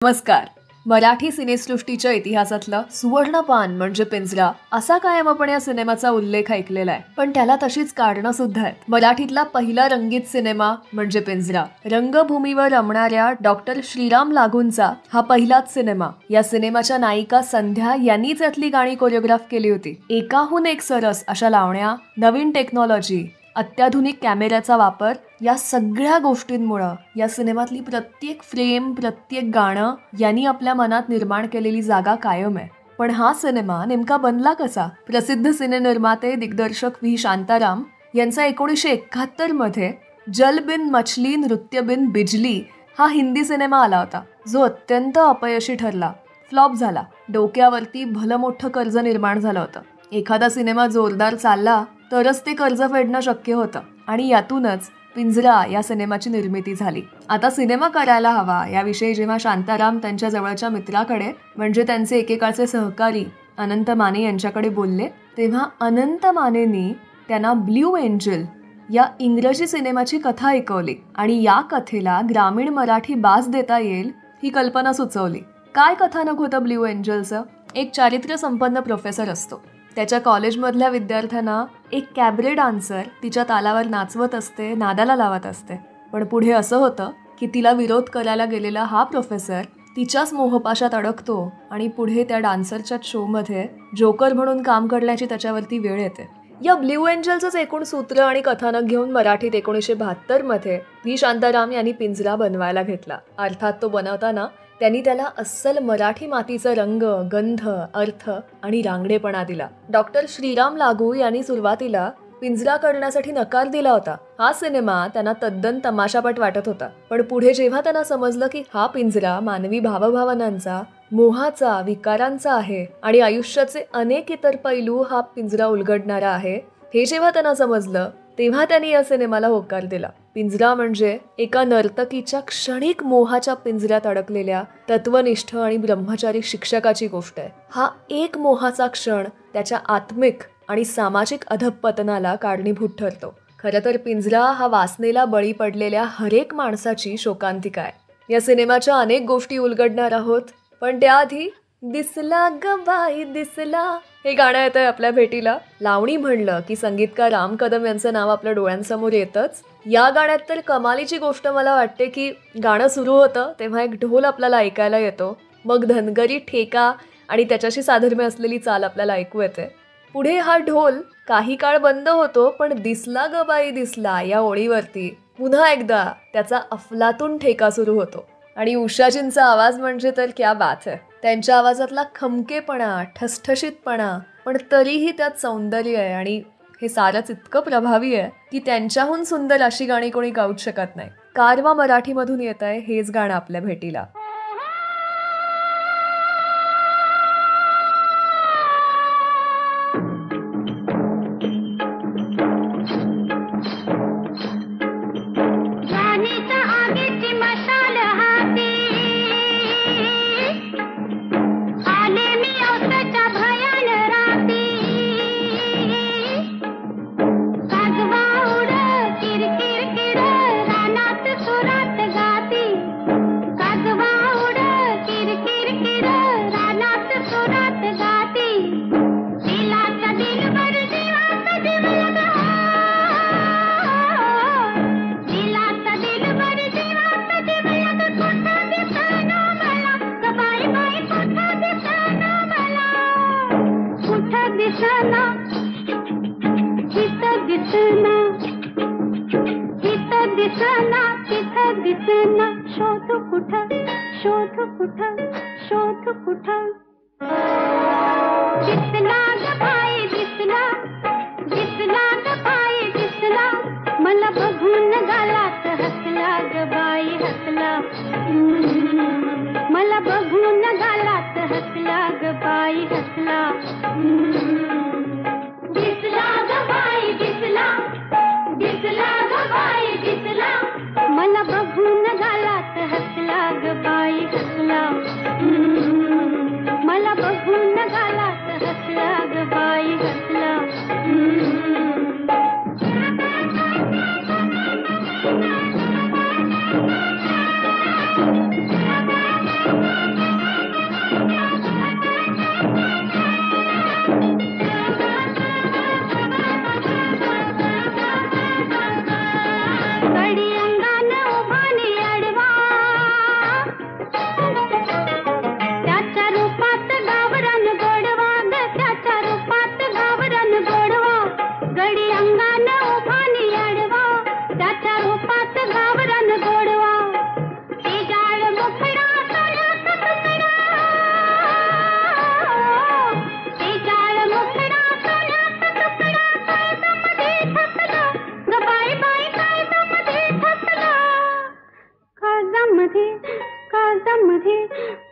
नमस्कार. मराठी सिनेसृष्टीच्या इतिहासातलं सुवर्णपान म्हणजे पिंजरा असा कायम आपण या सिनेमाचा उल्लेख ऐकलेला आहे. पण त्याला तशीच कारणं सुद्धा आहेत. मराठीतला पहिला रंगीत सिनेमा म्हणजे पिंजरा. रंगभूमीवर रमणाऱ्या डॉक्टर श्रीराम लागूंचा हा पहिलाच सिनेमा. या सिनेमाच्या नायिका संध्या यांनीच यातली गाणी कोरिओग्राफ केली होती. एकाहून एक सरस अशा लावण्या, नवीन टेक्नॉलॉजी, अत्याधुनिक कॅमेऱ्याचा वापर या सगळ्या गोष्टींमुळं या सिनेमातली प्रत्येक फ्रेम, प्रत्येक गाणं यांनी आपल्या मनात निर्माण केलेली जागा कायम आहे. पण हा सिनेमा नेमका बनला कसा? प्रसिद्ध सिनेनिर्माते दिग्दर्शक व्ही शांताराम यांचा 1971 मध्ये जल बिन मछली नृत्य बिन बिजली हा हिंदी सिनेमा आला होता, जो अत्यंत अपयशी ठरला, फ्लॉप झाला. डोक्यावरती भलं मोठं कर्ज निर्माण झालं होतं. एखादा सिनेमा जोरदार चालला तरच ते कर्ज फेडणं शक्य होतं आणि यातूनच पिंजरा या सिनेमाची निर्मिती झाली. आता सिनेमा करायला हवा याविषयी जेव्हा शांताराम त्यांच्या जवळच्या मित्राकडे म्हणजे त्यांचे एकेकाळचे सहकारी अनंत माने यांच्याकडे बोलले, तेव्हा अनंत मानेंनी त्यांना ब्ल्यू एंजल या इंग्रजी सिनेमाची कथा ऐकवली आणि या कथेला ग्रामीण मराठी बाज देता येईल ही कल्पना सुचवली. काय कथानक होतं ब्ल्यू एंजलचं? एक चारित्र्य संपन्न प्रोफेसर असतो. त्याच्या कॉलेजमधल्या विद्यार्थ्यांना एक कॅबरे डान्सर तिच्या तालावर नाचवत असते, नादाला लावत असते. पण पुढे असं होतं की तिला विरोध करायला गेलेला हा प्रोफेसर तिच्याच मोहपाशात अडकतो आणि पुढे त्या डान्सरच्या शोमध्ये जोकर म्हणून काम करण्याची त्याच्यावरती वेळ येते. या ब्ल्यू एंजलचंच एकूण सूत्र आणि कथानक घेऊन मराठीत 1972 मध्ये व्ही शांताराम यांनी पिंजरा बनवायला घेतला. अर्थात तो बनवताना त्यांनी त्याला अस्सल मराठी मातीचा रंग, गंध, अर्थ आणि रांगडेपणा दिला. डॉक्टर श्रीराम लागू यांनी सुरुवातीला पिंजरा करण्यासाठी नकार दिला होता. हा सिनेमा त्यांना तद्दन तमाशापट वाटत होता. पण पुढे जेव्हा त्यांना समजलं की हा पिंजरा मानवी भावभावनांचा, मोहाचा, विकारांचा आहे आणि आयुष्याचे अनेक इतर पैलू हा पिंजरा उलगडणारा आहे, हे जेव्हा त्यांना समजलं तेव्हा त्यांनी या सिनेमाला होकार दिला. पिंजरा म्हणजे एका नर्तकीच्या क्षणिक मोहाच्या पिंजऱ्यात अडकलेल्या तत्वनिष्ठ आणि ब्रह्मचारी शिक्षकाची गोष्ट आहे. हा एक मोहाचा क्षण त्याच्या आत्मिक आणि सामाजिक अधःपतनाला कारणीभूत ठरतो. खरं तर पिंजरा हा वासनेला बळी पडलेल्या हरेक माणसाची शोकांतिका आहे. या सिनेमाच्या अनेक गोष्टी उलगडणार आहोत, पण त्याआधी दिसला ग बाई दिसला हे गाणं येतंय आपल्या भेटीला. लावणी म्हणलं की संगीतकार राम कदम यांचं नाव आपल्या डोळ्यांसमोर येतच. या गाण्यात तर कमालीची गोष्ट मला वाटते की गाणं सुरू होतं तेव्हा एक ढोल आपल्याला ऐकायला येतो, मग धनगरी ठेका आणि त्याच्याशी साधर्म्य असलेली चाल आपल्याला ऐकू येते. पुढे हा ढोल काही काळ बंद होतो, पण दिसला ग बाई दिसला या ओळीवरती पुन्हा एकदा त्याचा अफलातून ठेका सुरू होतो आणि उषाजींचा आवाज म्हणजे तर क्या बात आहे. त्यांच्या आवाजातला खमकेपणा, ठसठशीतपणा, पण तरीही त्यात सौंदर्य आहे आणि हे सारंच इतकं प्रभावी आहे की त्यांच्याहून सुंदर अशी गाणी कोणी गाऊच शकत नाही. कारवा मराठीमधून येत आहे हेच गाणं आपल्या भेटीला.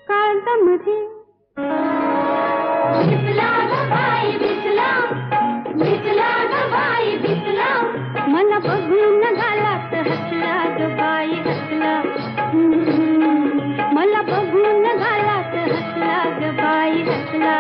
काळजामध्ये दिसला ग बाई दिसला, दिसला ग बाई दिसला, मला बघून घालात हसला ग बाई हसला, मला बघून घालात हसला ग बाई हसला.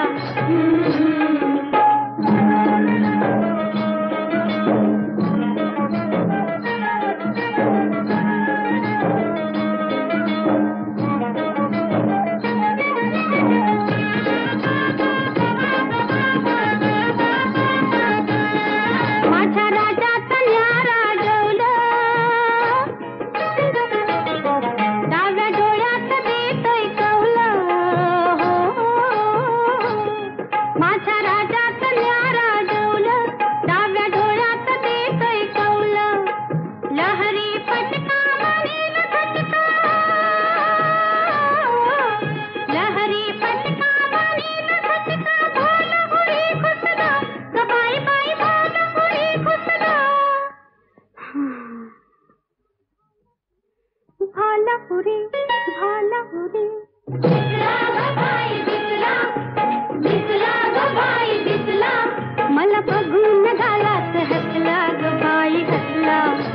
मला बघून घालात हसला ग बाई हसला,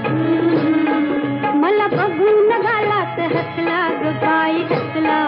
मला बघून घालात हसला ग बाई हसला.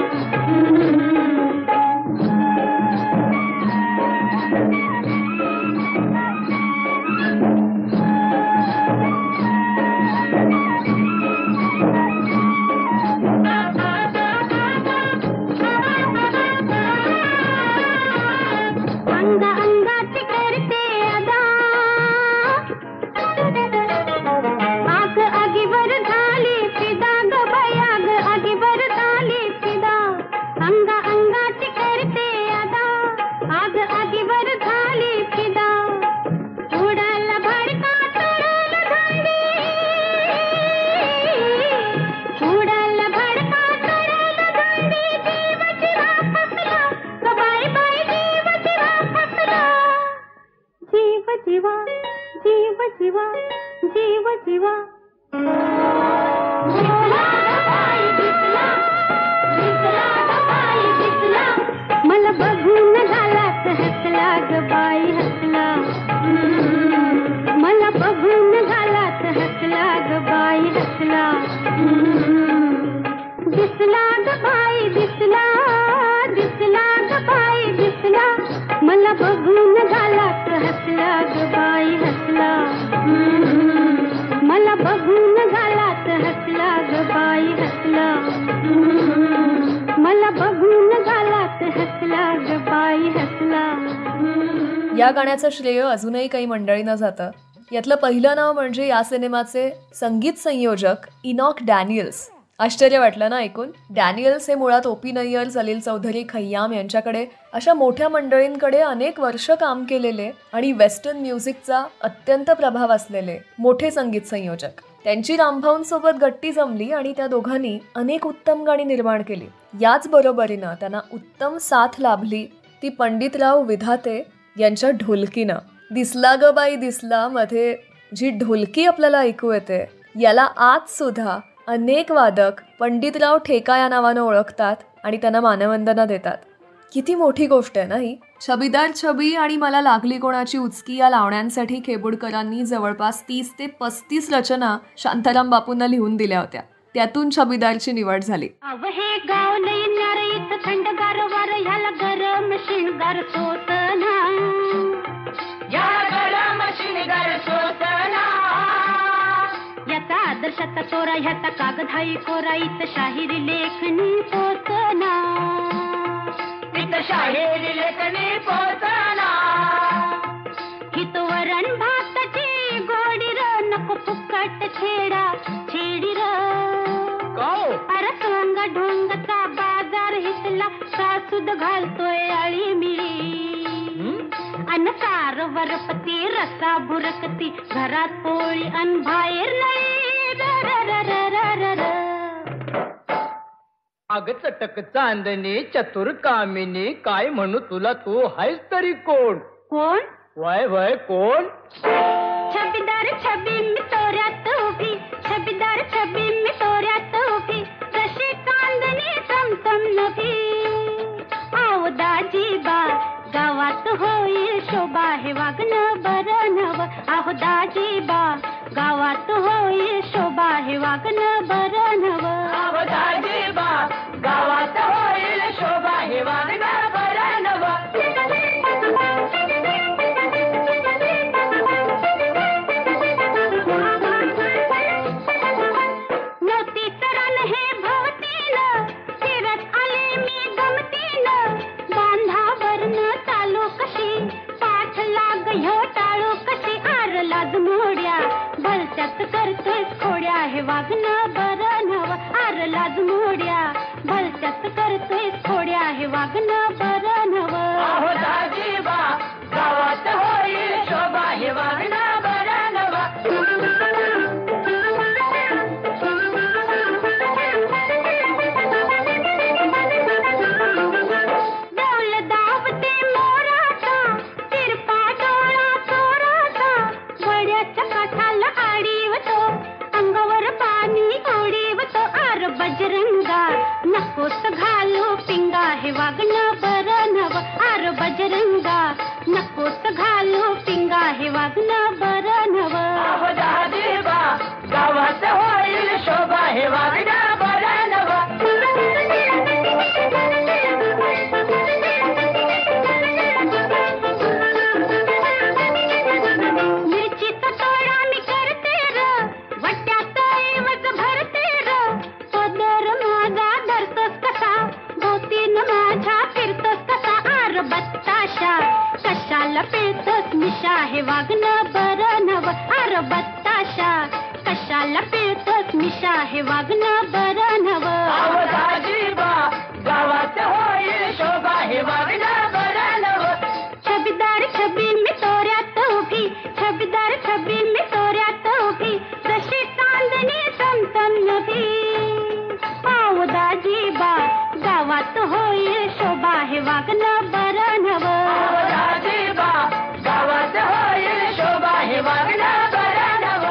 मला बघून घालात हसला ग बाई हसला, मला बघून घालात हसला ग बाई हसला. दिसला ग बाई दिसला, दिसला ग बाई दिसला, मला बघून घालात हसला ग बाई हसला, मला बघून घालात हसला ग बाई हसला, मला बघून घालात हसला ग बाई हसला. या गाण्याचं श्रेय अजूनही काही मंडळींना जातं. यातलं पहिलं नाव म्हणजे या सिनेमाचे संगीत संयोजक इनॉक डॅनियल्स. आश्चर्य वाटलं ना ऐकून? डॅनियल्स हे मुळात ओ.पी. नय्यर, सलील चौधरी, खय्याम यांच्याकडे अशा मोठ्या मंडळींकडे अनेक वर्ष काम केलेले आणि वेस्टर्न म्युझिकचा अत्यंत प्रभाव असलेले मोठे संगीत संयोजक. त्यांची रामभाऊंसोबत गट्टी जमली आणि त्या दोघांनी अनेक उत्तम गाणी निर्माण केली. याच बरोबरीनं त्यांना उत्तम साथ लाभली ती पंडितराव विधाते यांच्या ढोलकीनं. दिसला ग बाई दिसला मध्ये जी ढोलकी आपल्याला ऐकू येते, याला आज सुद्धा अनेक वादक पंडितराव ठेका या नावानं ओळखतात आणि त्यांना मानवंदना देतात. किती मोठी गोष्ट आहे ना ही. छबीदार छबी आणि मला लागली कोणाची उचकी या लावण्यांसाठी खेबुडकरांनी जवळपास 30 ते 35 रचना शांताराम बापूंना लिहून दिल्या होत्या. त्यातून छबीदारची निवड झाली. हे गाव लई थंडगार वार ह्याला गरम शिणगार सोसना, गरम शिणगार सोसना, याचा आदर्शाचा तोरा ह्याचा कागदाई कोरा, इत शाहिरी लेखनी पोचना, इत शाहिरी लेखनी पोचना, हित वरण भाताची गोडी र, नको फुकट छेडा छेडी र, अरे सोंग ढोंगचा बाजार हितला, सासूद घालतोय आळी मिळी, अन सार वरपती रसा भुरकती, घरात पोळी अन बाहेर नाही. अग चटक चांदणी चतुर कामिनी, काय म्हणू तुला तू आहेस तरी कोण? कोण? वय वय कोण? छबीदार छबी मी तोऱ्यात उभी, छबीदार छबी मी तोऱ्यात उभी, कशी चांदणी चमचम भी. आव दाजीबा गावात होईल शोभा हे वागणं बरं नव. आहो दाजीबा गावात होईल शोभा हे वागणं बरं नव. दाजीबा गावात होईल शोभा हे वागणं बरं नव. नवतीतरण हे भवतीनं फिरत आले मी गमतीनं. बांधावरनं चालू कशी पाठ लाग ह्यो टाळू कशी. आर लाज मोड्या भलत्यात करतोय खोड्या हे वागणं बरं नव. आर लाज मोड्या भलत्यात करतोय खोड्या हे वागणं बरं नव. दाजीबा गावात होईल शोभा हे वागणं बरं नव. डौल दावते मोराचा तिरपा डोळा चोराचा. वड्याच्या काठाला आडीवतो अंगावर पाणी ओढीवतो. आर बजरंगा नकोस घालू पिंगा हे वागणं बरं नव. आर बजरंगा नकोस घालू पिंगा हे वागणं बरं नव. दाजीबा गावात होईल शोभा हे वागणं बरं नव. मिरचीचा तोडा मी करते र वट्यात ऐवज भरते र. पदर माझा धरतोस कसा भोवतीन माझ्या फिरतोस कसा. आर बत्ताशा कशाला पिळतोस मिशा हे वागणं बरं नव. आर बत्ताशा कशाला पिळतोस मिशा हे वागणं बरं नव. दाजीबा गावात होईल शोभा हे वागणं बरं नव. छबीदार छबी मी तोऱ्यात उभी. छबीदार छबी मी तोऱ्यात उभी. जशी चांदणी चमचम नभी. आव दाजीबा गावात होईल शोभा हे वागणं बरं नव. दाजीबा गावात होईल शोभा हे वागणं बरं नव.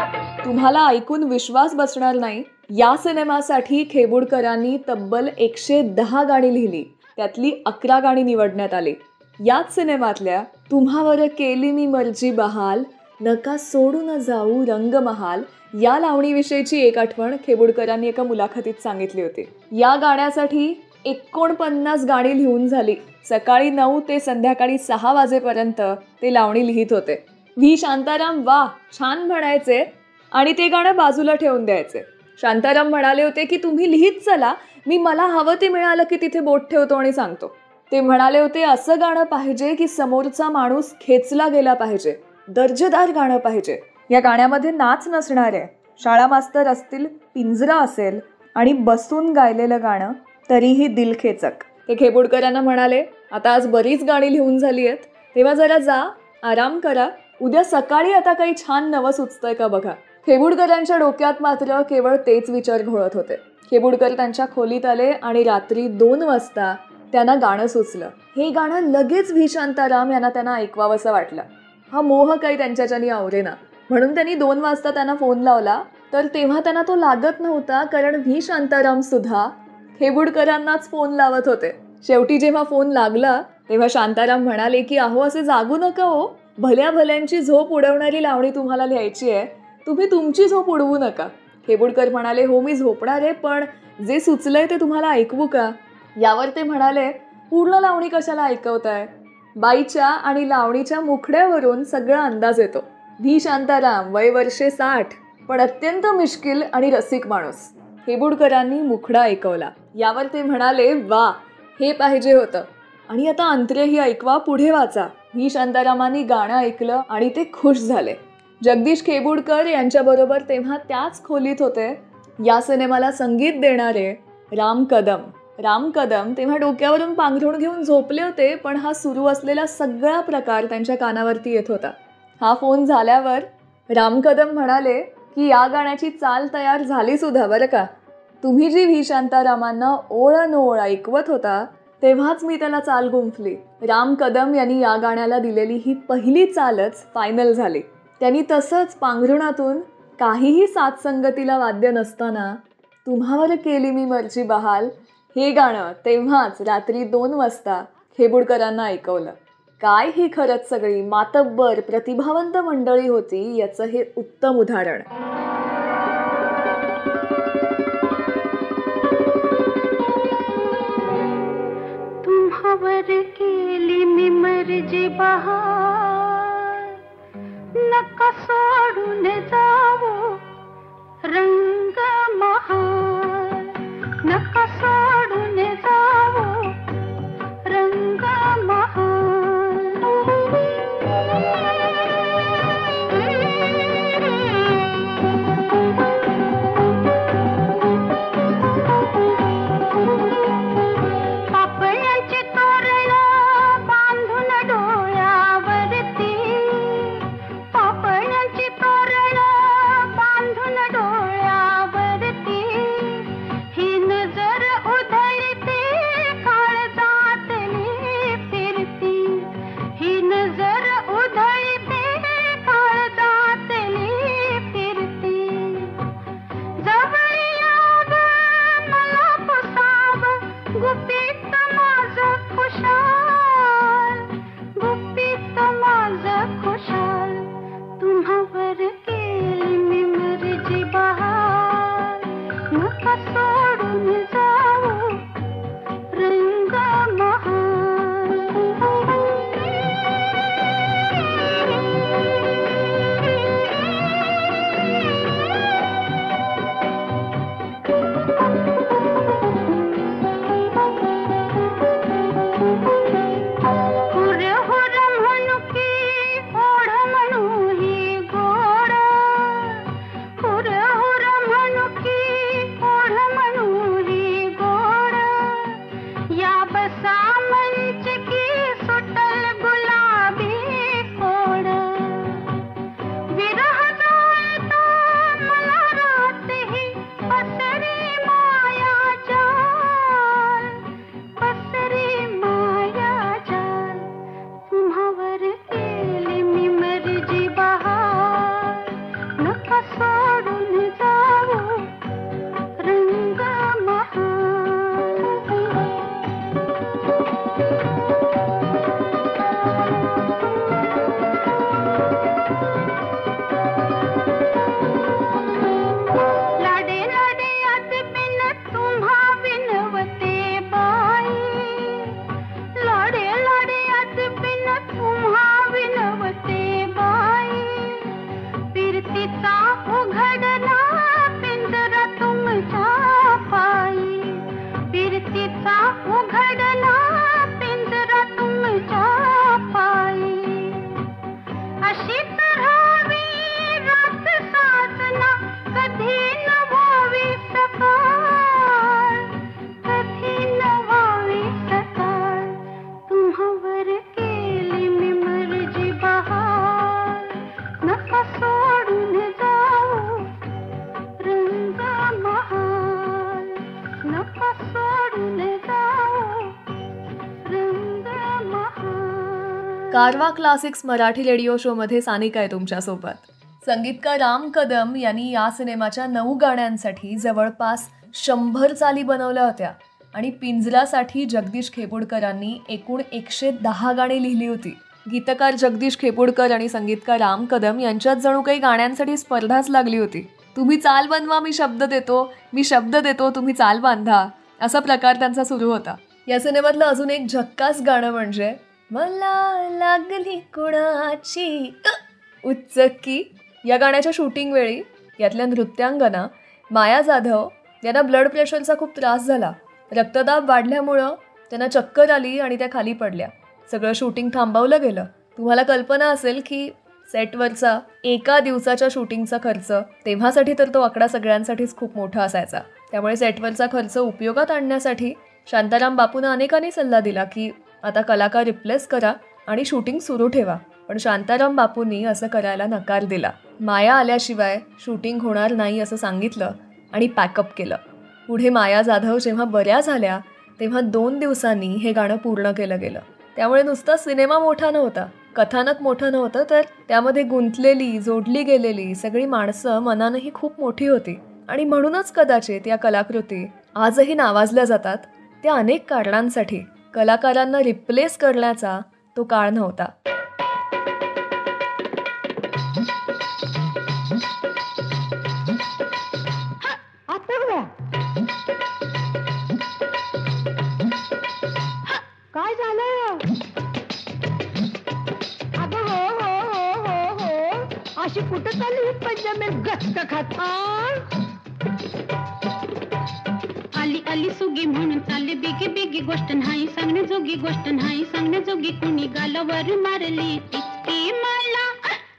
तुम्हाला ऐकून विश्वास बसणार नाही, या सिनेमासाठी खेबुडकरांनी तब्बल 110 गाणी लिहिली. त्यातली 11 गाणी निवडण्यात आली. याच सिनेमातल्या तुम्हावर केली मी मर्जी बहाल, नका सोडून जाऊ रंगमहाल या लावणीविषयीची एक आठवण खेबुडकरांनी एका मुलाखतीत सांगितली होती. या गाण्यासाठी 49 गाणी लिहून झाली. सकाळी 9 ते संध्याकाळी 6 वाजेपर्यंत ते लावणी लिहित होते. व्ही शांताराम वा छान म्हणायचे आणि ते गाणं बाजूला ठेवून द्यायचे. शांताराम म्हणाले होते की तुम्ही लिहित चला, मी मला हवं ते मिळालं की तिथे बोट ठेवतो आणि सांगतो. ते म्हणाले होते असं गाणं पाहिजे की समोरचा माणूस खेचला गेला पाहिजे, दर्जेदार गाणं पाहिजे. या गाण्यामध्ये नाच नसणार आहे. शाळा मास्तर असतील, पिंजरा असेल आणि बसून गायलेलं गाणं तरीही दिलखेचक. ते खेबुडकरांना म्हणाले आता आज बरीच गाणी लिहून झाली आहेत, तेव्हा जरा जा आराम करा, उद्या सकाळी आता काही छान नवं सुचतंय का बघा. खेबुडकरांच्या डोक्यात मात्र केवळ तेच विचार घोळत होते. खेबुडकर त्यांच्या खोलीत आले आणि रात्री 2 वाजता त्यांना गाणं सुचलं. हे गाणं लगेच व्ही शांताराम यांना त्यांना ऐकवावंसं वाटलं. हा मोह काही त्यांच्याच्यानी आवरेना म्हणून त्यांनी 2 वाजता त्यांना फोन लावला. तर तेव्हा त्यांना तो लागत नव्हता, कारण व्ही शांताराम सुद्धा खेबुडकरांनाच फोन लावत होते. शेवटी जेव्हा फोन लागला तेव्हा शांताराम म्हणाले की अहो असे जागू नका हो, भल्या भल्यांची झोप उडवणारी लावणी तुम्हाला लिहायची आहे, तुम्ही तुमची झोप उडवू नका. खेबुडकर म्हणाले हो मी झोपणार आहे, पण जे सुचलंय ते तुम्हाला ऐकवू का. यावर ते म्हणाले पूर्ण लावणी कशाला ऐकवताय, बाईच्या आणि लावणीच्या मुखड्यावरून सगळा अंदाज येतो. व्ही शांताराम वय वर्षे 60 पण अत्यंत मिश्किल आणि रसिक माणूस. खेबुडकरांनी मुखडा ऐकवला. यावर ते म्हणाले वा हे पाहिजे होतं, आणि आता अंतरेही ऐकवा, पुढे वाचा. व्ही शांतारामांनी गाणं ऐकलं आणि ते खुश झाले. जगदीश खेबुडकर यांच्याबरोबर तेव्हा त्याच खोलीत होते या सिनेमाला संगीत देणारे राम कदम. राम कदम तेव्हा डोक्यावरून पांघरुण घेऊन झोपले होते, पण हा सुरू असलेला सगळा प्रकार त्यांच्या कानावरती येत होता. हा फोन झाल्यावर राम कदम म्हणाले की या गाण्याची चाल तयार झाली सुद्धा बरं का. तुम्ही जी व्ही शांतारामांना ओळ न ओळ ऐकवत होता तेव्हाच मी त्याला चाल गुंफली. राम कदम यांनी या गाण्याला दिलेली ही पहिली चालच फायनल झाली. त्यांनी तसंच पांघरुणातून काहीही साथसंगतीला वाद्य नसताना तुम्हावर केली मी मर्जी बहाल हे गाणं तेव्हाच रात्री 2 वाजता खेबुडकरांना ऐकवलं. काय ही खरंच सगळी मातब्बर प्रतिभावंत मंडळी होती याचं हे उत्तम उदाहरण. तुम्हावर केली मी मर्जी बहार, नका सोडून जावो रंग महार, नका सोडून जावो रंग पापळ्याचे तोरण बांधून डोळ्यावरती, पापळ्याचे तोरण बांधून डोळ्यावरती, ही नजर उधळते काळजातली फिरती, ही नजर उधळते काळजातली फिरती. जवळ याव मला पुसाव गुपित माझं खुशाल, गुपित माझं खुशाल. तुम्हावर केली मी मर्जी बहार, नका सोडून जावो रंग हुर हुर म्हणू की ओढ म्हणू ही गोड, हुर हुर म्हणू की ओढ म्हणू ही गोड. या बसा मंच की सुटल गुलाबी कोड, विरह जाळतो मला रातही पसरी माया जाल, पसरी माया जाल. तुम्हावर केली मी मर्जी बहार, नका सोडून जावो रंग लाडे लाडे आत बिन तुम्हा विनवते बाई, लाडे लाडे आत बिन तुम्हा विनवते बाई. फिरतीचा उघडला पिंजरा तुमच्या पायी, फिरतीचा उघडला पिंजरा तुमच्या पायी. अशीच राहावी रात साजना कधी न व्हावी सकाळ, कधी न व्हावी सकाळ. तुम्हावर केली मी मर्जी बहार, नका सोडून जावो रंग महाल, नका सोडून जावो रंग महाल. कारवा क्लासिक्स मराठी रेडिओ शो मध्ये सानिका आहे तुमच्यासोबत. संगीतकार राम कदम यांनी या सिनेमाच्या 9 गाण्यांसाठी जवळपास 100 चाली बनवल्या होत्या आणि पिंजरासाठी जगदीश खेपुडकरांनी एकूण 110 गाणी लिहिली होती. गीतकार जगदीश खेपुडकर आणि संगीतकार राम कदम यांच्यात जणू काही गाण्यांसाठी स्पर्धाच लागली होती. तुम्ही चाल बनवा, मी शब्द देतो, मी शब्द देतो, तुम्ही चाल बांधा, असा प्रकार त्यांचा सुरू होता. या सिनेमातलं अजून एक झक्कास गाणं म्हणजे मला लागली कुणाची उच्चकी. या गाण्याच्या शूटिंग वेळी यातल्या नृत्यांगना माया जाधव यांना ब्लड प्रेशरचा खूप त्रास झाला. रक्तदाब वाढल्यामुळं त्यांना चक्कर आली आणि त्या खाली पडल्या. सगळं शूटिंग थांबवलं गेलं. तुम्हाला कल्पना असेल की सेटवरचा एका दिवसाच्या शूटिंगचा खर्च, तेव्हासाठी तर तो आकडा सगळ्यांसाठीच खूप मोठा असायचा. त्यामुळे सेटवरचा खर्च उपयोगात आणण्यासाठी शांताराम बापूंना अनेकांनी सल्ला दिला की आता कलाकार रिप्लेस करा आणि शूटिंग सुरू ठेवा. पण शांताराम बापूंनी असं करायला नकार दिला. माया आल्याशिवाय शूटिंग होणार नाही असं सांगितलं आणि पॅकअप केलं. पुढे माया जाधव जेव्हा बऱ्या झाल्या तेव्हा 2 दिवसांनी हे गाणं पूर्ण केलं गेलं. त्यामुळे नुसता सिनेमा मोठा नव्हता, कथानक मोठं नव्हतं, तर त्यामध्ये गुंतलेली, जोडली गेलेली सगळी माणसं मनानंही खूप मोठी होती. आणि म्हणूनच कदाचित या कलाकृती आजही नावाजल्या जातात त्या अनेक कारणांसाठी कलाकारांना रिप्लेस करण्याचा तो काळ नव्हता. काय झालं? अगं हो अशी कुठं चालली पंजाबी गच्च खात? आली सुगी म्हणून चालली बिगी बिगी, गोष्ट नाही सांगण्याजोगी, गोष्ट नाही सांगण्याजोगी. कुणी गालावर मारली टिचकी, मला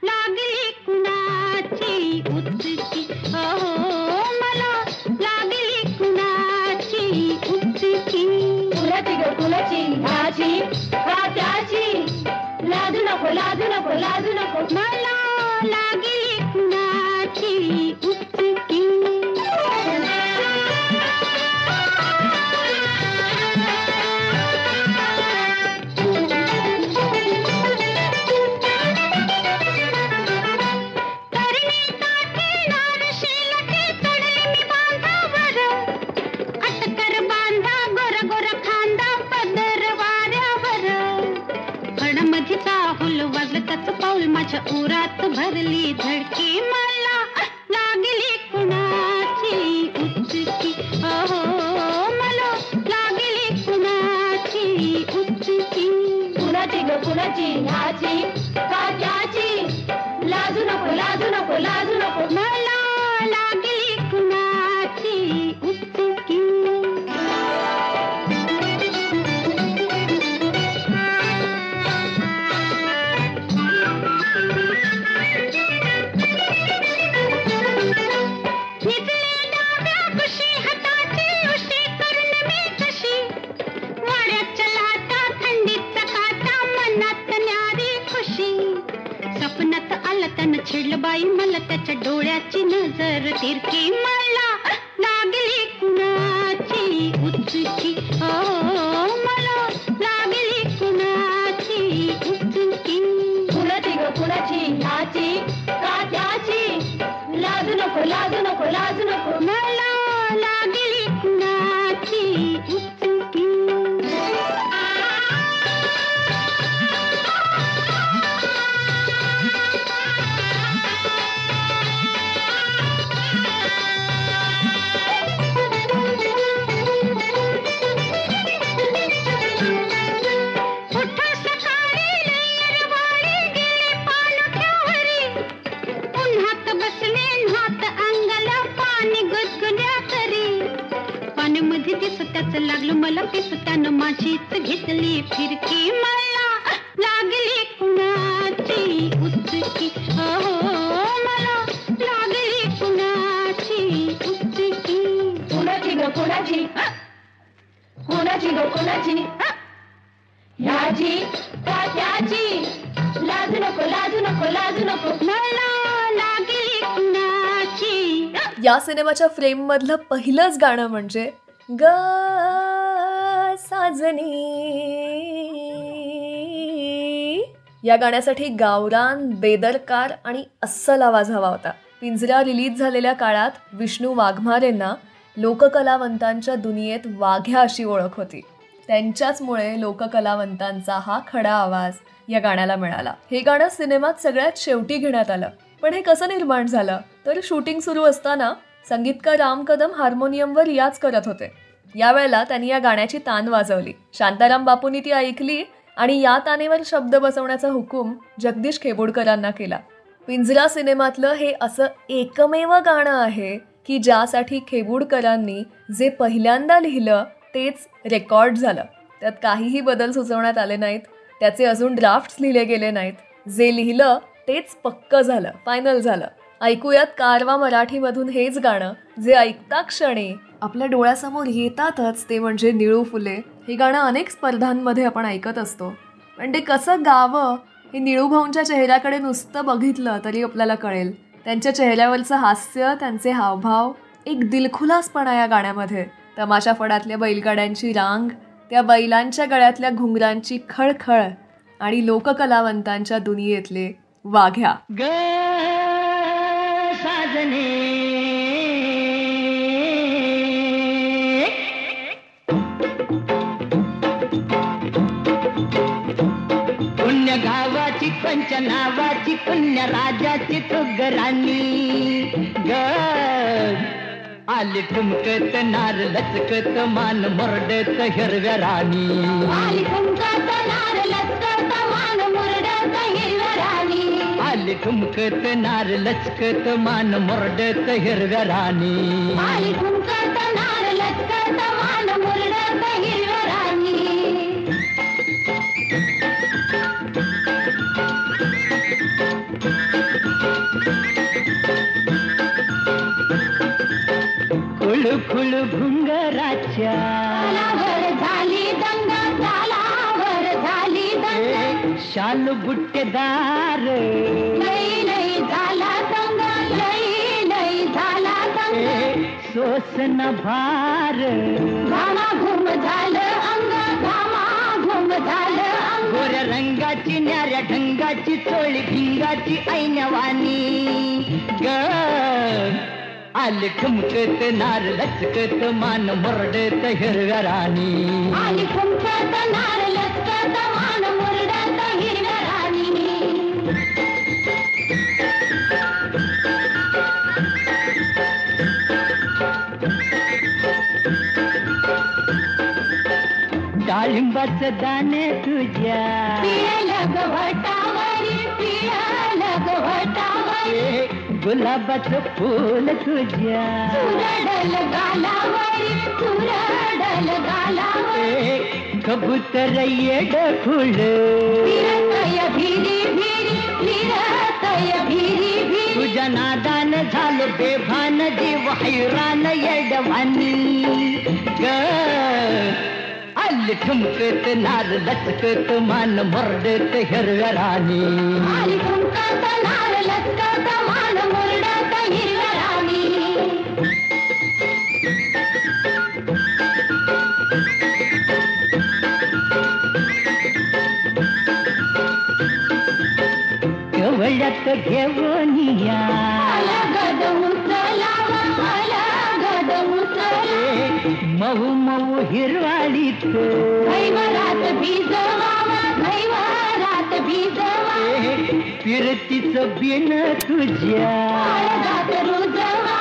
लागली कुणाची उचकी. हो मला लागली कुणाची उचकी. कुणाची ग कुणाची, ह्याची का त्याची? लाजू नको लाजू नको लाजू नको, मला लागली कुणाची उचकी. माझ्या उरात भरली धडकी, मला लागली कुणाची उचकी. हो मला लागली कुणाची उचकी. कुणाची ग कुणाची, ह्याची का त्याची? लाजू नको लाजू नको लाजू नको, मला लागली कुणाची उचकी. छिडलं बाई मला त्याच्या डोळ्याची नजर तिरकी, मला लागली कुणाची उचकी. हो मला लागली कुणाची उचकी. कुणाची ग कुणाची, ह्याची का त्याची? लाजू नको लाजू नको लाजू नको, मला लागली कुणाची उचकी. लागलं मला पिस, त्यानं माझीच घेतली फिरकी, मला लागली कुणाची उचकी. हो मला लागली कुणाची उचकी. कुणाची ग कुणाची, कुणाची ग कुणाची, ह्याची का त्याची? लाजू नको लाजू नको लाजू नको, मला लागली कुणाची. या सिनेमाच्या फ्रेम मधलं पहिलंच गाणं म्हणजे ग साजनी. या गाण्यासाठी गावरान, बेदरकार आणि अस्सल आवाज हवा होता. पिंजरा रिलीज झालेल्या काळात विष्णू वाघमारेंना लोककलावंतांच्या दुनियेत वाघ्या अशी ओळख होती. त्यांच्याचमुळे लोककलावंतांचा हा खडा आवाज या गाण्याला मिळाला. हे गाणं सिनेमात सगळ्यात शेवटी घेण्यात आलं. पण हे कसं निर्माण झालं तर शूटिंग सुरू असताना संगीतकार राम कदम हार्मोनियमवर रियाज करत होते. यावेळेला त्यांनी या गाण्याची तान वाजवली. शांताराम बापूंनी ती ऐकली आणि या तानेवर शब्द बसवण्याचा हुकूम जगदीश खेबोडकरांना केला. पिंजरा सिनेमातलं हे असं एकमेव गाणं आहे की ज्यासाठी खेबोडकरांनी जे पहिल्यांदा लिहिलं तेच रेकॉर्ड झालं. त्यात काहीही बदल सुचवण्यात आले नाहीत. त्याचे अजून ड्राफ्ट्स लिहिले गेले नाहीत. जे लिहिलं तेच पक्क झालं, फायनल झालं. ऐकूयात कारवा मराठीमधून हेच गाणं, जे ऐकता क्षणी आपल्या डोळ्यासमोर येतातच, ते म्हणजे निळू फुले. हे गाणं अनेक स्पर्धांमध्ये आपण ऐकत असतो. पण ते कसं गावं हे निळूभाऊंच्या चेहऱ्याकडे नुसतं बघितलं तरी आपल्याला कळेल. त्यांच्या चेहऱ्यावरचं हास्य, त्यांचे हावभाव, एक दिलखुलासपणा या गाण्यामध्ये. तमाशा फडातल्या बैलगाड्यांची रांग, त्या बैलांच्या गळ्यातल्या घुंगरांची खळखळ आणि लोककलावंतांच्या दुनियेतले वाघ्या. ग साजने पंच नावाची पुण्य राजाची तू गराणी ग आली ठुमकत नार लचकत मान मुरडत हिरव्या राणी आली ठुमकत नार लचकत मान मुरडत हिरव्या राणी आली ठुमकत नार लचकत मान मुरडत हिरव्या राणी आली ठुमकत नार लचकत मान मुरडत हिरव्या राणी खुळ घुंगराच्या झालावर झाली दंगा झालावर झाली दंगा शाल बुट्टेदार लई लई झाला दंगा लई लई झाला दंगा सोसन भार घामाघूम झालं अंग घामाघूम झालं अंग गोऱ्या रंगाची न्याऱ्या ढंगाची चोळी भिंगाची ऐनवानी ग आले ठुमकत नार लचकत मान मुरडत हिरव्या राणी आली ठुमकत नार लचकत मान मुरडत हिरव्या राणी डाळिंबाचं दाणे तुझ्या पिळलं गव्हाटावरी पिळलं गव्हाटावरी गुलाबाचं फूल तुझ्या चुरडल गालावरी चुरडल गालावरी कबूतर येड फुल फिरतय भिरी भिरी फिरतय भिरी भिरी तुझ्या नादान झालो बेभान जीव हैरान येडवानी ग आली ठुमकत नार लचकत मान मुरडत हिरव्या राणी आली ठुमकत नार लचकत मान मुरडत हिरव्या राणी कवळ्यात घेऊन या अलगद मुसलावा अलगद मुसला मऊ मऊ हिरवाळीत घैवरात भिजवावा घैवरात भिजवावा फिरतीचं बिन तुझ्या काळजात रुजवावा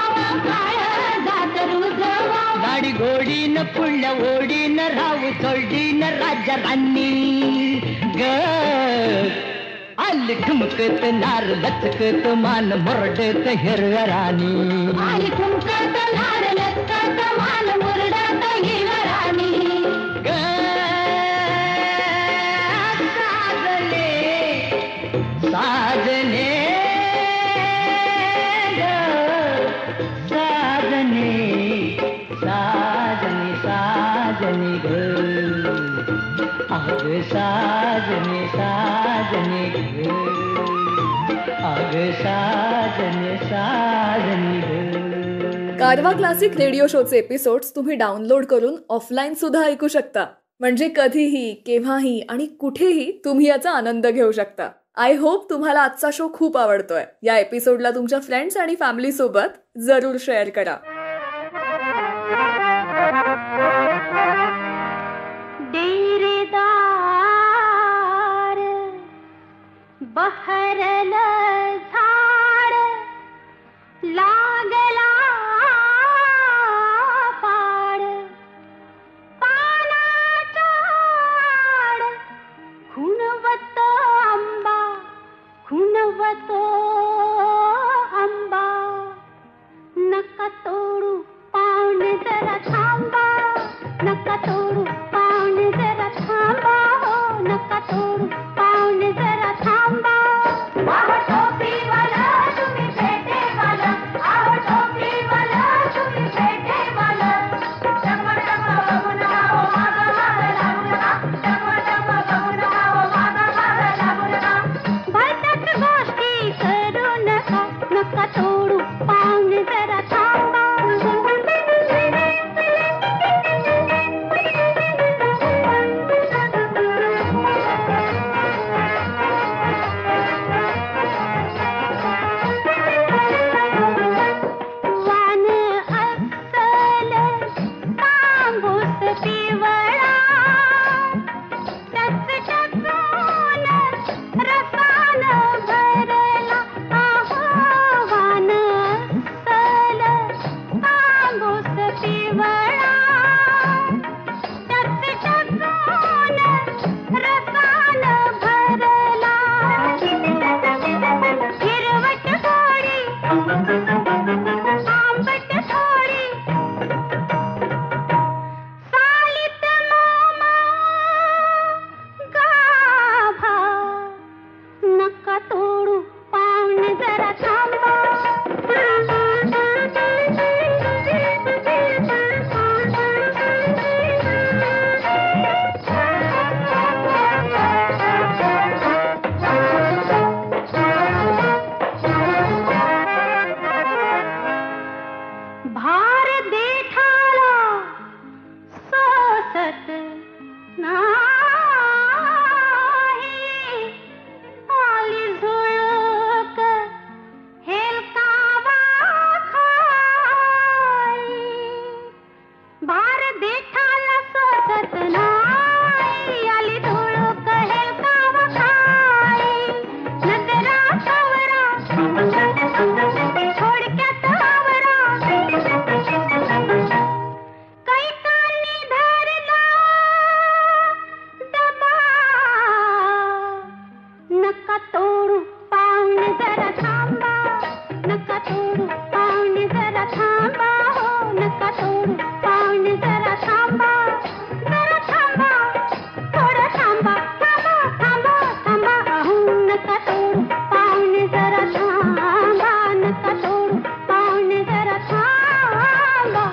काळजात रुजवावा गाडी घोडीन पुढल्या ओढीन राहू चोडीन राजा राणी ग आली ठुमकत नार लचकत मान मुरडत हिरव्या राणी आली ठुमकत नार लचकत मान मुरडत हिरव्या राणी ग साजने साजने ग साजने साजने साजने ग अग साजने साजने ग अग साजने साजने ग कारवा क्लासिक रेडिओ शोचे एपिसोड्स तुम्ही डाउनलोड करून ऑफलाईन सुद्धा ऐकू शकता. म्हणजे कधीही, केव्हाही आणि कुठेही तुम्ही याचा आनंद घेऊ शकता. आय होप तुम्हाला आजचा शो खूप आवडतोय. या एपिसोडला तुमच्या फ्रेंड्स आणि फॅमिली सोबत जरूर शेअर करा. डेरेदार बहरल झाड लागला पाड पानाचा आड खुणवत आंबा खुणवतो आंबा नका तोडू पाहुणे जरा थांबा नका तोडू पाहुणे जरा थांबा हो नका तोडू पाहुणे जरा थांबा आहो टोपीवाला तुम्ही पेटेवाला आहो टोपीवाला तुम्ही पेटेवाला डम्मा डम्मा बघून आहो मागं मागं लागू नका डम्मा डम्मा बघून आहो मागं मागं लागू नका भलत्याच गोष्टी रसाल भरला हिरवट गोडी आंबट थोडी सालीत मोमा गाभा नका तोडू पाहुणे जरा थांबा भार देठाला सोसत नाही आली झुळूक हेलकावा खाई भार देठाला सोसत नाही आली झुळूक हेलकावा खाई नजरा कवरा थोडक्यात आवरा कैकांनी धरला डबा नका तोडू पाहुणे जरा थांबा नका तोडू पाहुणे जरा थांबा हो नका तोडू पाहुणे जरा थांबा थोडं थांबा थांबा थांबा थांबा अहो नका तोडू पाहुणे जरा थांबा नका तोडू पाहुणे जरा थांबा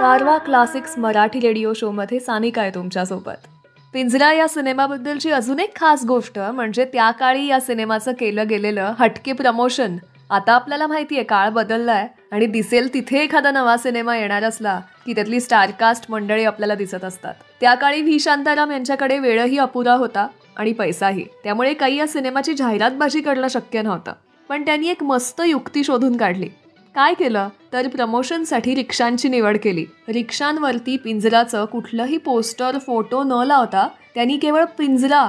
कारवा क्लासिक्स मराठी रेडिओ शोमध्ये सानिका आहे तुमच्यासोबत. पिंजरा या सिनेमाबद्दलची अजून एक खास गोष्ट म्हणजे त्या काळी या सिनेमाचं केलं गेलेलं हटके प्रमोशन. आता आपल्याला माहितीये काळ बदललाय आणि दिसेल तिथे एखादा नवा सिनेमा येणार असला की त्यातली स्टारकास्ट मंडळी आपल्याला दिसत असतात. त्या काळी व्ही शांताराम यांच्याकडे वेळही अपुरा होता आणि पैसाही, त्यामुळे काही या सिनेमाची जाहिरातबाजी करणं शक्य नव्हतं. पण त्यांनी एक मस्त युक्ती शोधून काढली. काय केलं तर प्रमोशनसाठी रिक्षांची निवड केली. रिक्षांवरती पिंजराचं कुठलंही पोस्टर फोटो न लावता त्यांनी केवळ पिंजरा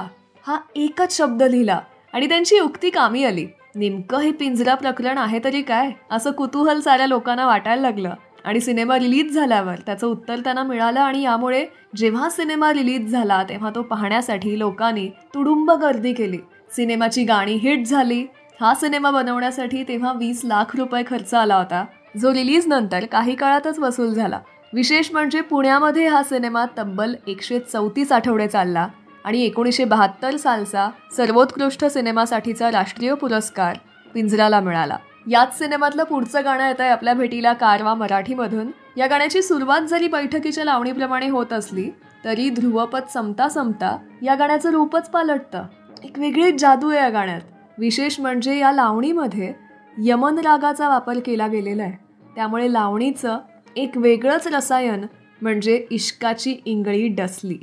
हा एकच शब्द लिहिला आणि त्यांची युक्ती कामी आली. नेमकं हे पिंजरा प्रकरण आहे तरी काय असं कुतूहल साऱ्या लोकांना वाटायला लागलं आणि सिनेमा रिलीज झाल्यावर त्याचं उत्तर त्यांना मिळालं आणि यामुळे जेव्हा सिनेमा रिलीज झाला तेव्हा तो पाहण्यासाठी लोकांनी तुडुंब गर्दी केली. सिनेमाची गाणी हिट झाली. हा सिनेमा बनवण्यासाठी तेव्हा 20 लाख रुपये खर्च आला होता, जो रिलीज नंतर काही काळातच वसूल झाला. विशेष म्हणजे पुण्यामध्ये हा सिनेमा तब्बल 134 आठवडे चालला आणि 1972 सालचा सर्वोत्कृष्ट सिनेमासाठीचा राष्ट्रीय पुरस्कार पिंजराला मिळाला. याच सिनेमातलं पुढचं गाणं येत आहे आपल्या भेटीला कारवा मराठीमधून. या गाण्याची सुरुवात जरी बैठकीच्या लावणीप्रमाणे होत असली तरी ध्रुवपद संपता संपता या गाण्याचं रूपच पालटतं. एक वेगळीच जादू आहे या गाण्यात. विशेष म्हणजे या लावणीमध्ये यमन रागाचा वापर केला गेलेला आहे, त्यामुळे लावणीचं एक वेगळंच रसायन म्हणजे इश्काची इंगळी डसली.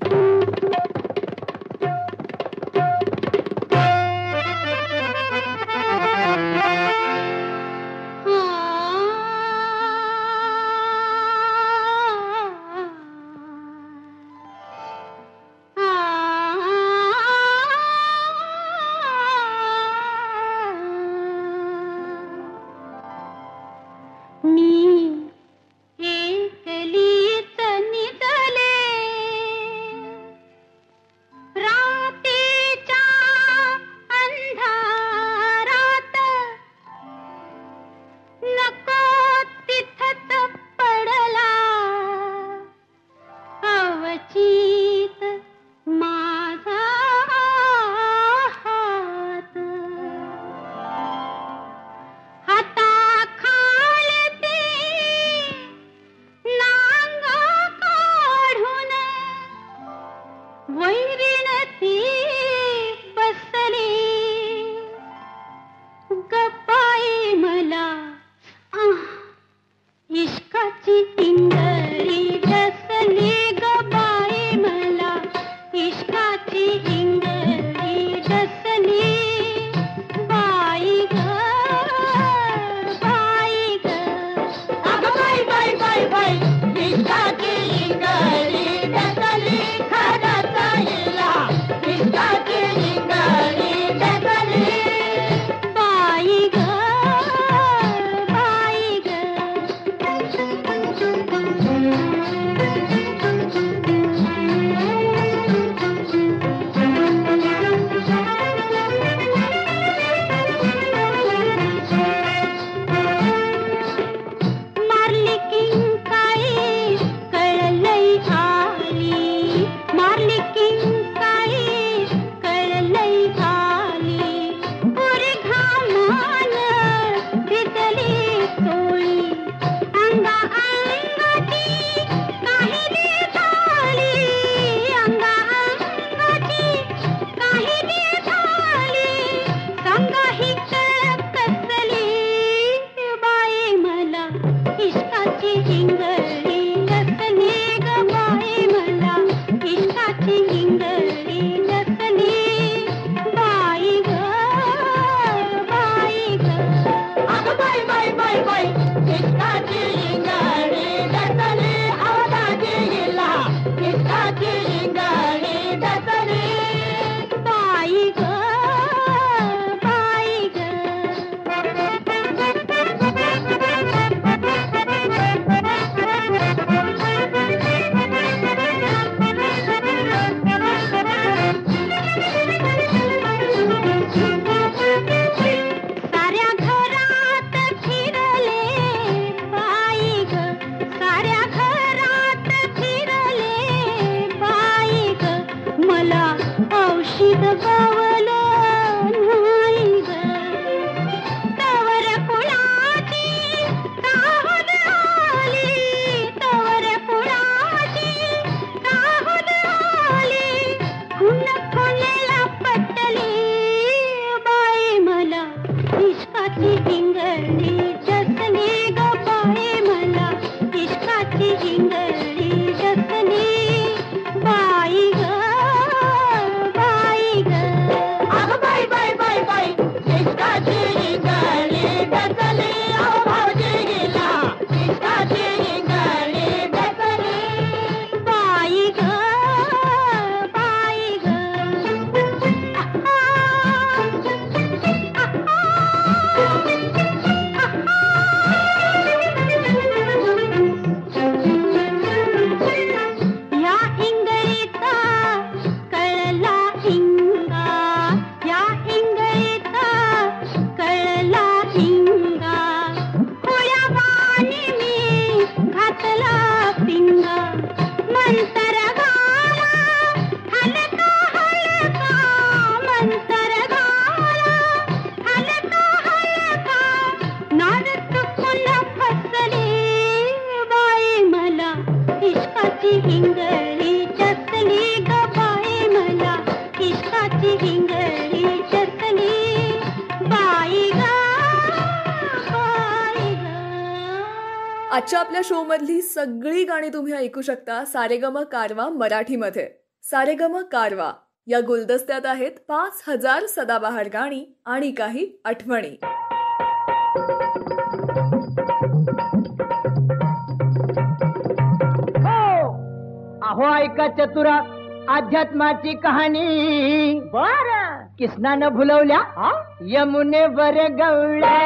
किंकाळी कळलई झाली पुरी घामान भिजली चोळी अंगा अंगाची काहिली झाली अंगा अंगाची काहिली झाली संगाही कसली बाई मला इश्काची हिंगळी नसली ग बाई मला इश्काची हिंगळी नसली बाई ग बाई ग अगं बाई बाई बाई बाई इश्काची हिंगळी नसली आवदाची हिला इश्काची हिंगळी नसली बाई ग बाई ग साऱ्या घरात फिरले बाई ग साऱ्या घरात फिरले बाई ग मला औषध गावलं नाही ग तवर कुणाची काहून आली तवर कुणाची काहून आली खुन खुनेला पटली बाई मला इश्काची हिंगळी जसली ग बाई मला इश्काची हिंगळी जसली बाई ग बाई ग अगं बाई बाई बाई बाई इश्काची हिंगळी जसली अहो भाऊजी गेला इश्काची हिंगळी जसली बाई ग बाई ग या हिंगळीचा कळला हिंगा या हिंगळीचा कळला हिंगा खुळ्या वाणी मी घातला पिंगा मंतर गाला हलका हलका मंतर गाला हलका हलका नाद चुकून फसली बाई मला इश्काची हिंगळी जसली ग बाई मला इश्काची हिंगळी जसली बाई ग बाई ग आजच्या आपल्या शो मधली सगळी गाणी तुम्ही ऐकू शकता सारेगम कारवा मराठीमध्ये. सारेगम कारवा या गुलदस्त्यात आहेत 5,000 सदाबहार गाणी आणि काही आठवणी. हो अहो ऐका चतुरा अध्यात्माची कहाणी बर कृष्णानं भुलवल्या यमुनेवर गवळ्या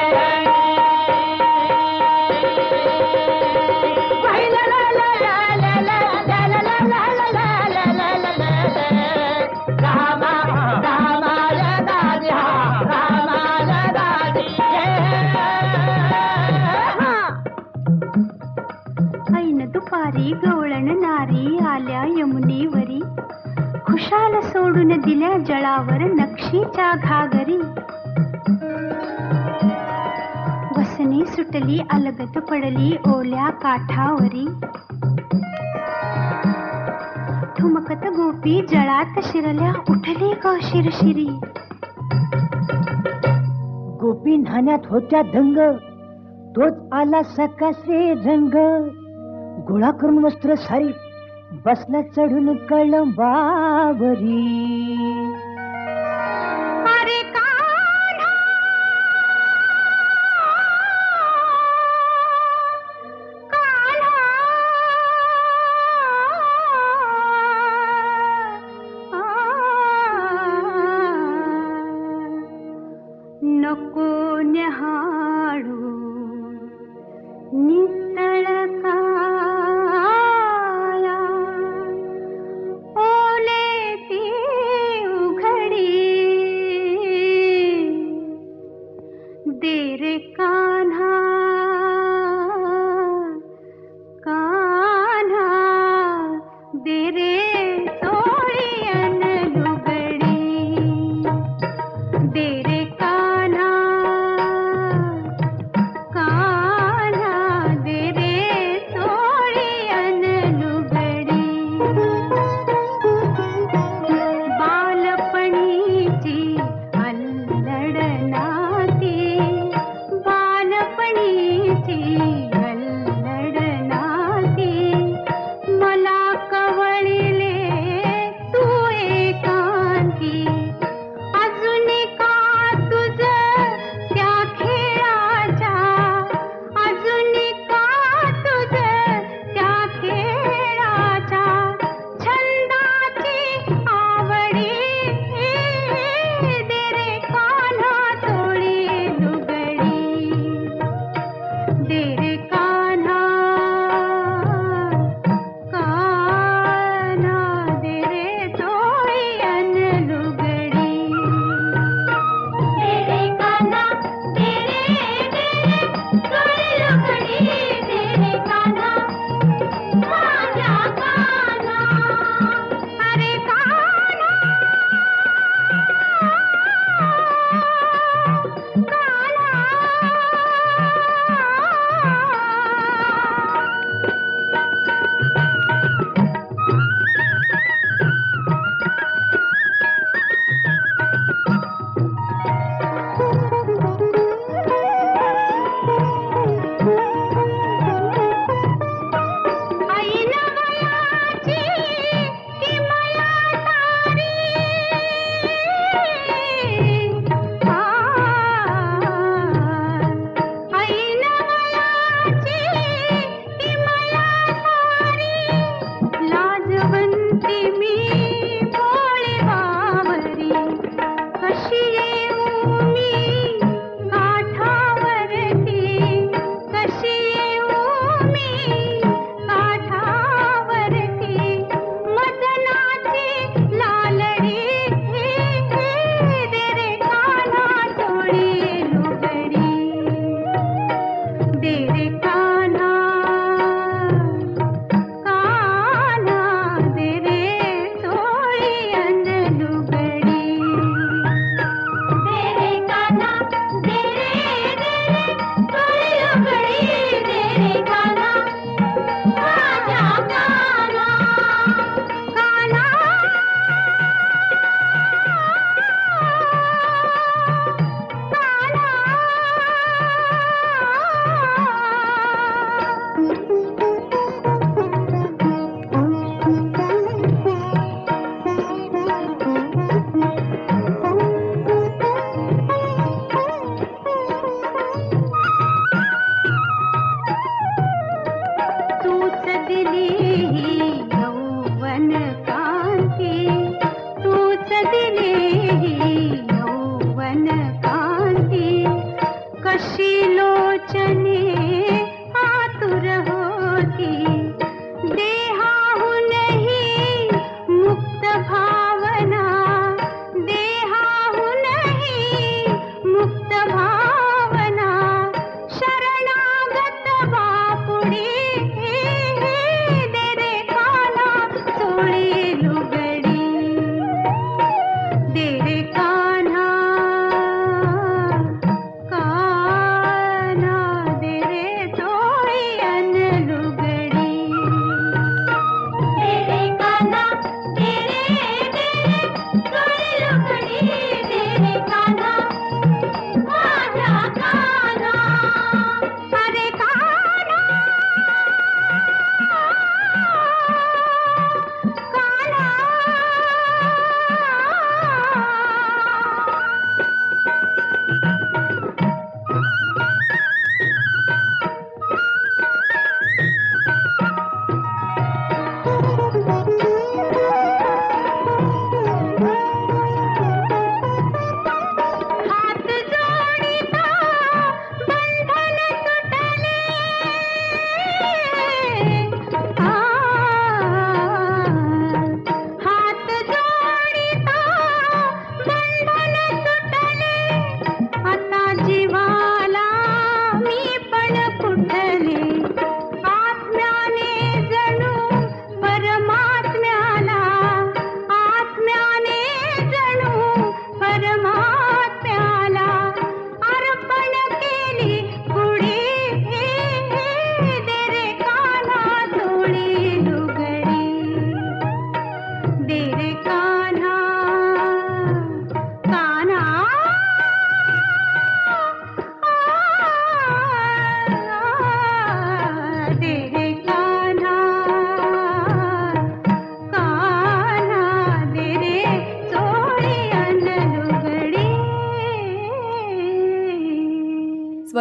ऐन दुपारी गवळण नारी आल्या यमुनेवरी खुशाल सोडून दिल्या जळावर नक्षीच्या घागरी वसने सुटली अलगत पडली ओल्या काठावरी ठुमकत गोपी जळात शिरल्या उठली ग शिरशिरी गोपी न्हाण्यात होत्या दंग तोच आला सकाशे रंग गोळा करून वस्त्र सारी बसला चढून कळंबावरी अरे कान्हा कान्हा नको न्याहाळू नितळ काया ओले ती उघ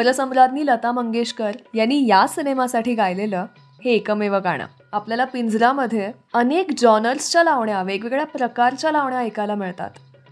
स्वरसम्राज्ञी लता मंगेशकर यांनी या सिनेमासाठी गायलेलं हे एकमेव गाणं. आपल्याला पिंजरामध्ये अनेक जॉनर्सच्या लावण्या, वेगवेगळ्या प्रकारच्या लावण्या ऐकायला मिळतात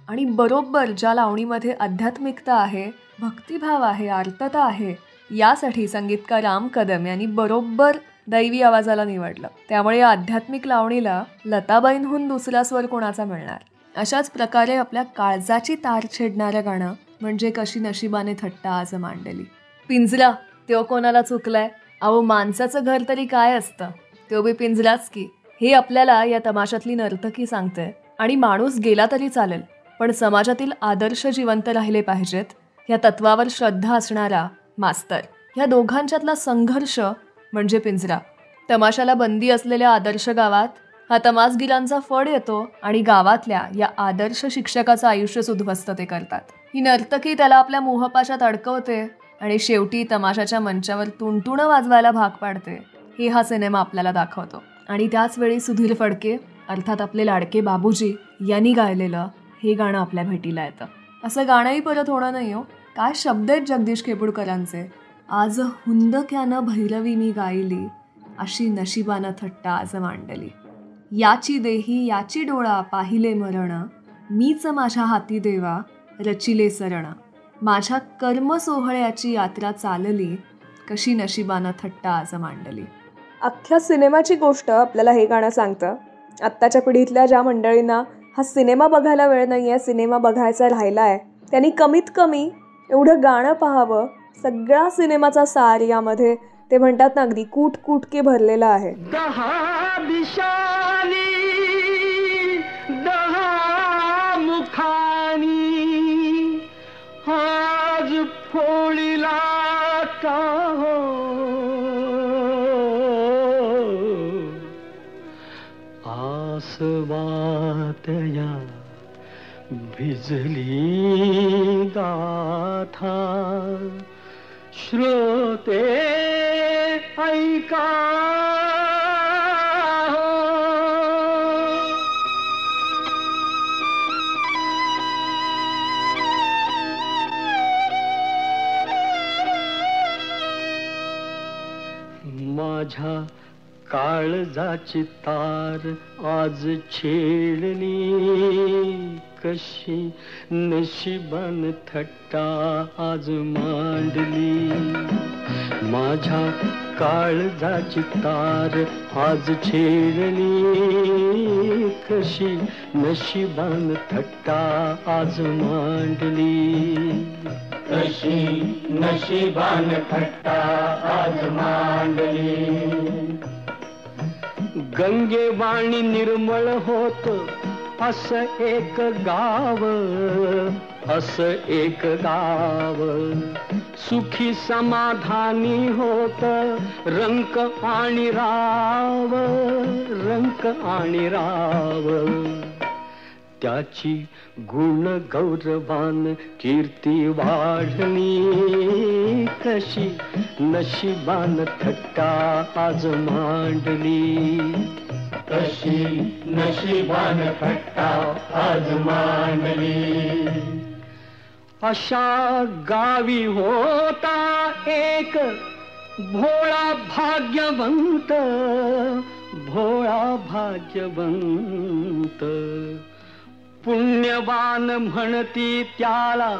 आणि बरोबर ज्या लावणीमध्ये आध्यात्मिकता आहे, भक्तिभाव आहे, आर्तता आहे, यासाठी संगीतकार राम कदम यांनी बरोबर दैवी आवाजाला निवडलं. त्यामुळे या आध्यात्मिक लावणीला लताबाईंहून दुसरा स्वर कोणाचा मिळणार. अशाच प्रकारे आपल्या काळजाची तार छेडणारं गाणं म्हणजे कशी नशिबाने थट्टा आज मांडली. पिंजरा त्यो कोणाला चुकलाय, अहो माणसाचं घर तरी काय असतं, तो बी पिंजराच की, हे आपल्याला या तमाशातली नर्तकी सांगते. आणि माणूस गेला तरी चालेल, पण समाजातील आदर्श जिवंत राहिले पाहिजेत, या तत्वावर श्रद्धा असणारा मास्तर, ह्या दोघांच्यातला संघर्ष म्हणजे पिंजरा. तमाशाला बंदी असलेल्या आदर्श गावात हा तमासगिरांचा फड येतो आणि गावातल्या या आदर्श शिक्षकाचं आयुष्य उद्ध्वस्त ते करतात. ही नर्तकी त्याला आपल्या मोहपाशात अडकवते आणि शेवटी तमाशाच्या मंचावर तुणतुणं वाजवायला भाग पाडते. हे हा सिनेमा आपल्याला दाखवतो. आणि त्याच वेळी सुधीर फडके अर्थात आपले लाडके बाबूजी यांनी गायलेलं हे गाणं आपल्या भेटीला येतं. असं गाणंही परत होणं नाही हो. काय शब्द आहेत जगदीश खेपूडकरांचे. आज हुंदक्यानं भैरवी मी गायली, अशी नशिबानं थट्टा आज मांडली. याची देही याची डोळा पाहिले मरण, मीच माझ्या हाती देवा रचिले सरण. माझ्या कर्म सोहळ्याची यात्रा चालली, कशी नशिबानं थट्टा आज मांडली. अख्ख्या सिनेमाची गोष्ट आपल्याला हे गाणं सांगतं. आत्ताच्या पिढीतल्या ज्या मंडळींना हा सिनेमा बघायला वेळ नाही आहे, सिनेमा बघायचा राहिला आहे, त्यांनी कमीत कमी एवढं गाणं पाहावं. सगळ्या सिनेमाचा सार यामध्ये ते म्हणतात ना अगदी कूट कूटके भरलेला आहे. 10 दिशानी 10 मुखानी आज फोळीला का हो, आसवातया भिजली गाथा, श्रोते ऐका. माझ्या काळजाची तार आज छेडली, कशी नशिबान थट्टा आज मांडली. माझ्या काळजाची तार आज छेडली, कशी नशिबान थट्टा आज मांडली. कशी नशिबान थट्टा आज मांडली. गंगेवाणी निर्मळ होत असं एक गाव, असं एक गाव. सुखी समाधानी होत रंक आणि राव, रंक आणि राव. त्याची गुण गौरवान कीर्ती वाढली, कशी नशिबान थट्टा आज मांडली. कशी नशिबान थट्टा आज मांडली. अशा गावी होता एक भोळा भाग्यवंत, भोळा भाग्यवंत. पुण्यवान म्हणती त्याला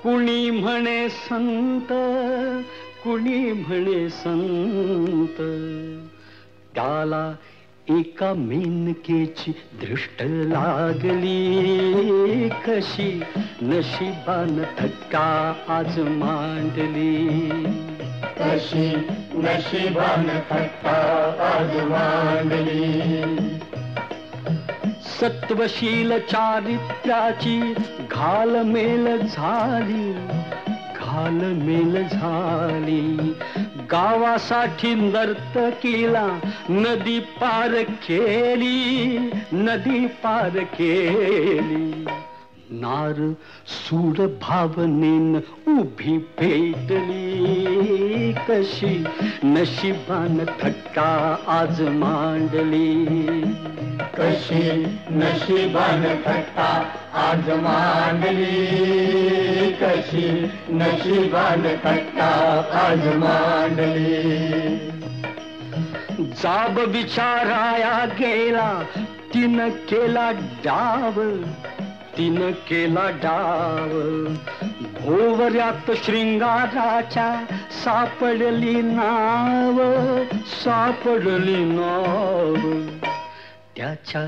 कुणी म्हणे संत, कुणी म्हणे संत. त्याला एका मेनकेची दृष्ट लागली, कशी नशिबान थट्टा आज मांडली. कशी नशिबान थट्टा आज मांडली. सत्वशील चारित्र्याची घालमेल झाली, घालमेल झाली. गावासाठी नर्तकीला नदी पार केली, नदी पार केली. नार सूर भावनेन उभी पेटली, कशी नशिबान थट्टा आज मांडली. कशी नशिबान थट्टा आज मांडली, कशी नशिबान थट्टा आज मांडली. जाब बिचाराया गेला, तिनं केला डाव, तिनं केला डाव. भोवऱ्यात शृंगाराच्या सापडली नाव, सापडली नाव. त्याच्या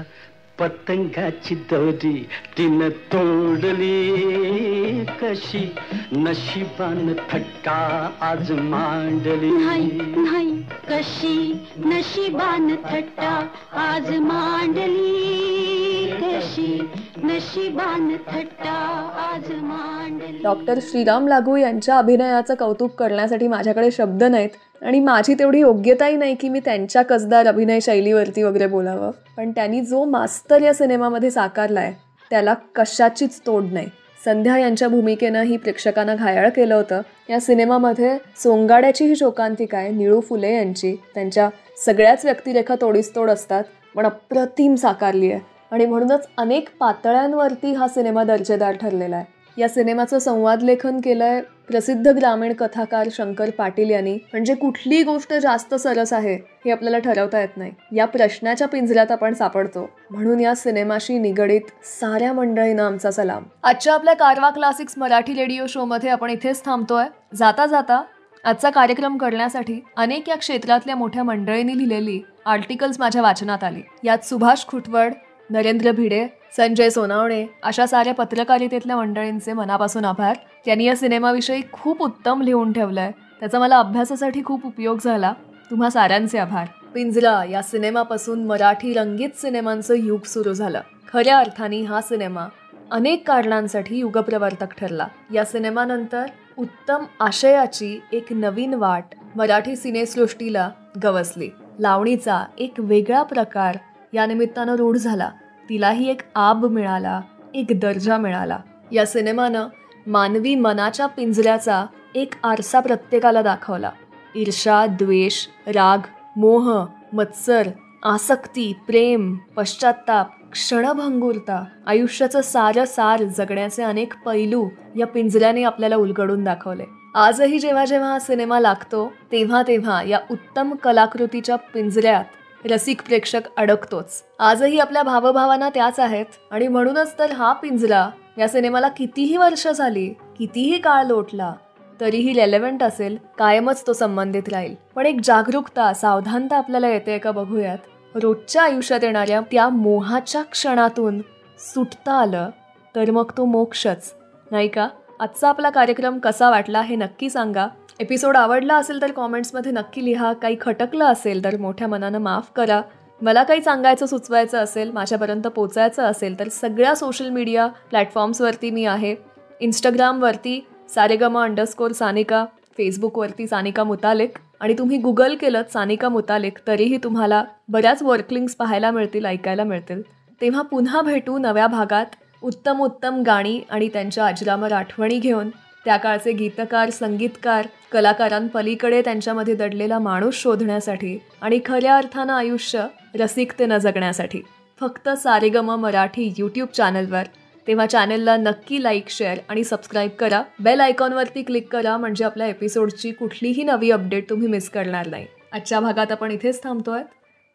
पतंगाची दोरी तिनं तोडली, कशी नशिबान थट्टा आज मांडली. नाही कशी नशिबान थट्टा आज मांडली, कशी नशिबान थट्टा आज मांडली. डॉक्टर श्रीराम लागू यांच्या अभिनयाचं कौतुक करण्यासाठी माझ्याकडे शब्द नाहीत आणि माझी तेवढी योग्यताही नाही की मी त्यांच्या कसदार अभिनय शैलीवरती वगैरे बोलावं. पण त्यांनी जो मास्तर या सिनेमामध्ये साकारलाय त्याला कशाचीच तोड नाही. संध्या यांच्या भूमिकेनं ही प्रेक्षकांना घायाळ केलं होतं. या सिनेमामध्ये सोंगाड्याची ही शोकांतिका आहे, निळू फुले यांची. त्यांच्या सगळ्याच व्यक्तिरेखा तोडीसतोड असतात पण अप्रतिम साकारली आहे आणि म्हणूनच अनेक पातळ्यांवरती हा सिनेमा दर्जेदार ठरलेला आहे. या सिनेमाचं संवाद लेखन केलंय प्रसिद्ध ग्रामीण कथाकार शंकर पाटील यांनी. म्हणजे कुठली गोष्ट जास्त सरस आहे हे आपल्याला ठरवता येत नाही. या प्रश्नाच्या पिंजऱ्यात आपण सापडतो. म्हणून या सिनेमाशी निगडीत साऱ्या मंडळींना आमचा सलाम. आजच्या आपल्या कारवा क्लासिक्स मराठी रेडिओ शो मध्ये आपण इथेच थांबतोय. जाता जाता आजचा कार्यक्रम करण्यासाठी अनेक या क्षेत्रातल्या मोठ्या मंडळींनी लिहिलेली आर्टिकल्स माझ्या वाचनात आली. यात सुभाष खुटवड, नरेंद्र भिडे, संजय सोनावणे अशा साऱ्या पत्रकारितेतल्या मंडळींचे मनापासून आभार. त्यांनी या सिनेमाविषयी खूप उत्तम लिहून ठेवलंय. त्याचा मला अभ्यासासाठी खूप उपयोग झाला. तुम्हा साऱ्यांचे आभार. पिंजरा या सिनेमापासून मराठी रंगीत सिनेमांचं युग सुरू झालं. खऱ्या अर्थाने हा सिनेमा अनेक कारणांसाठी युगप्रवर्तक ठरला. या सिनेमानंतर उत्तम आशयाची एक नवीन वाट मराठी सिनेसृष्टीला गवसली. लावणीचा एक वेगळा प्रकार या निमित्तानं रूढ झाला. तिलाही एक आब मिळाला, एक दर्जा मिळाला. या सिनेमानं मानवी मनाच्या पिंजऱ्याचा एक आरसा प्रत्येकाला दाखवला. ईर्षा, द्वेष, राग, मोह, मत्सर, आसक्ती, प्रेम, पश्चात्ताप, क्षणभंगुरता, आयुष्याचं सार जगण्याचे अनेक पैलू या पिंजऱ्याने आपल्याला उलगडून दाखवले. आजही जेव्हा जेव्हा हा सिनेमा लागतो तेव्हा तेव्हा या उत्तम कलाकृतीच्या पिंजऱ्यात रसिक प्रेक्षक अडकतोच. आजही आपल्या भावभावना त्याच आहेत आणि म्हणूनच तर हा पिंजरा या सिनेमाला कितीही वर्ष झाली, कितीही काळ लोटला तरीही रेलेव्हंट असेल, कायमच तो संबंधित राहील. पण एक जागरूकता, सावधानता आपल्याला येते का बघूयात. रोजच्या आयुष्यात येणाऱ्या त्या मोहाच्या क्षणातून सुटता आलं तर मग तो मोक्षच, नाही का? आजचा आपला कार्यक्रम कसा वाटला हे नक्की सांगा. एपिसोड आवडला असेल तर कॉमेंट्समध्ये नक्की लिहा. काही खटकलं असेल तर मोठ्या मनानं माफ करा. मला काही सांगायचं, सुचवायचं असेल, माझ्यापर्यंत पोचायचं असेल तर सगळ्या सोशल मीडिया प्लॅटफॉर्म्सवरती मी आहे. इंस्टाग्रामवरती _सानिका, फेसबुकवरती सानिका मुतालिक आणि तुम्ही गुगल केलं सानिका मुतालिक तरीही तुम्हाला बऱ्याच वर्कलिंग्स पाहायला मिळतील, ऐकायला मिळतील. तेव्हा पुन्हा भेटू नव्या भागात उत्तम गाणी आणि त्यांच्या अजरामर आठवणी घेऊन. त्या काळचे गीतकार, संगीतकार, कलाकारांपलीकडे त्यांच्यामध्ये दडलेला माणूस शोधण्यासाठी आणि खऱ्या अर्थानं आयुष्य रसिकतेनं जगण्यासाठी. फक्त सारेगम मराठी यूट्यूब चॅनलवर. तेव्हा चॅनलला नक्की लाईक, शेअर आणि सबस्क्राईब करा. बेल आयकॉनवरती क्लिक करा म्हणजे आपल्या एपिसोडची कुठलीही नवी अपडेट तुम्ही मिस करणार नाही. आजच्या भागात आपण इथेच थांबतोय.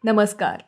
नमस्कार.